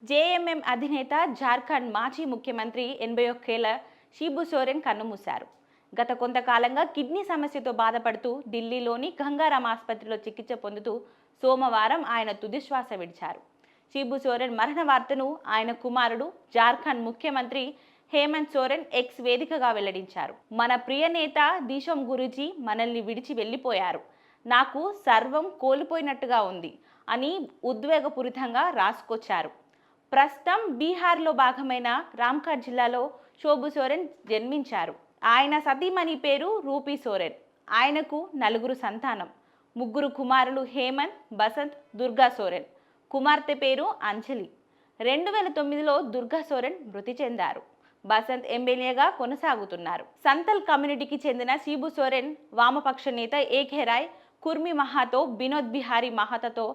JMM అధినేత జార్ఖండ్ మాజీ ముఖ్యమంత్రి 81 ఏళ్ల షిబు సోరెన్ కన్నుమూశారు. గత కొంతకాలంగా కిడ్నీ సమస్యతో బాధపడుతూ ఢిల్లీలోని గంగారాం ఆసుపత్రిలో చికిత్స పొందుతూ సోమవారం ఆయన తుదిశ్వాస విడిచారు. షిబు సోరెన్ మరణ వార్తను ఆయన కుమారుడు జార్ఖండ్ ముఖ్యమంత్రి హేమంత్ సోరెన్ ఎక్స్ వేదికగా వెల్లడించారు. మన ప్రియ నేత దీశోమ్ గురూజీ మనల్ని విడిచి వెళ్లిపోయారు. నాకు సర్వం కోల్పోయినట్టుగా ఉంది అని ఉద్వేగపూరితంగా రాసుకొచ్చారు. ప్రస్తుతం బీహార్లో భాగమైన రాంఘర్ జిల్లాలో షోబు సోరెన్ జన్మించారు. ఆయన సతీమణి పేరు రూపీ సోరెన్. ఆయనకు నలుగురు సంతానం. ముగ్గురు కుమారులు హేమంత్, బసంత్, దుర్గా సోరెన్. కుమార్తె పేరు అంజలి. 2009లో దుర్గా సోరెన్ మృతి చెందారు. బసంత్ ఎమ్మెల్యేగా కొనసాగుతున్నారు. సంతల్ కమ్యూనిటీకి చెందిన షిబు సోరెన్ వామపక్ష నేత ఏకే రాయ్, కుర్మి మహాతో, బినోద్ బిహారీ మహాతతో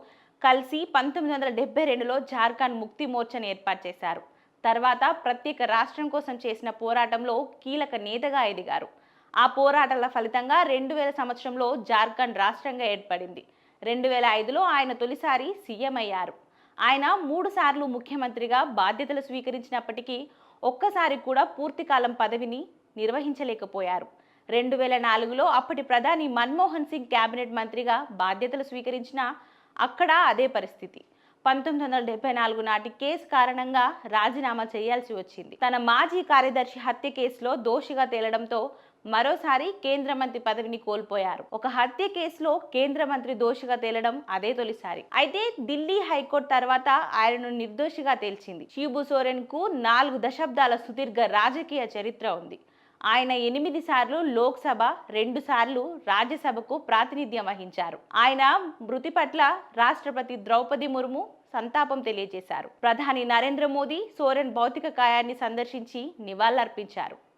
కలిసి 1972లో జార్ఖండ్ ముక్తి మోర్చాను ఏర్పాటు చేశారు. తర్వాత ప్రత్యేక రాష్ట్రం కోసం చేసిన పోరాటంలో కీలక నేతగా ఎదిగారు. ఆ పోరాటాల ఫలితంగా 2000 సంవత్సరంలో జార్ఖండ్ రాష్ట్రంగా ఏర్పడింది. 2005లో ఆయన తొలిసారి సీఎం అయ్యారు. ఆయన 3 సార్లు ముఖ్యమంత్రిగా బాధ్యతలు స్వీకరించినప్పటికీ ఒక్కసారి కూడా పూర్తికాలం పదవిని నిర్వహించలేకపోయారు. 2004లో అప్పటి ప్రధాని మన్మోహన్ సింగ్ కేబినెట్ మంత్రిగా బాధ్యతలు స్వీకరించినా అక్కడ అదే పరిస్థితి. 1974 నాటి కేసు కారణంగా రాజీనామా చేయాల్సి వచ్చింది. తన మాజీ కార్యదర్శి హత్య కేసులో దోషిగా తేలడంతో మరోసారి కేంద్ర మంత్రి పదవిని కోల్పోయారు. ఒక హత్య కేసులో కేంద్ర మంత్రి దోషిగా తేలడం అదే తొలిసారి. అయితే ఢిల్లీ హైకోర్టు తర్వాత ఆయనను నిర్దోషిగా తేల్చింది. షిబు సోరెన్ కు 4 దశాబ్దాల సుదీర్ఘ రాజకీయ చరిత్ర ఉంది. ఆయన 8 సార్లు లోక్సభ, 2 సార్లు రాజ్యసభకు ప్రాతినిధ్యం వహించారు. ఆయన మృతి పట్ల రాష్ట్రపతి ద్రౌపది ముర్ము సంతాపం తెలియజేశారు. ప్రధాని నరేంద్ర మోదీ సోరెన్ భౌతిక కాయాన్ని సందర్శించి నివాళులర్పించారు.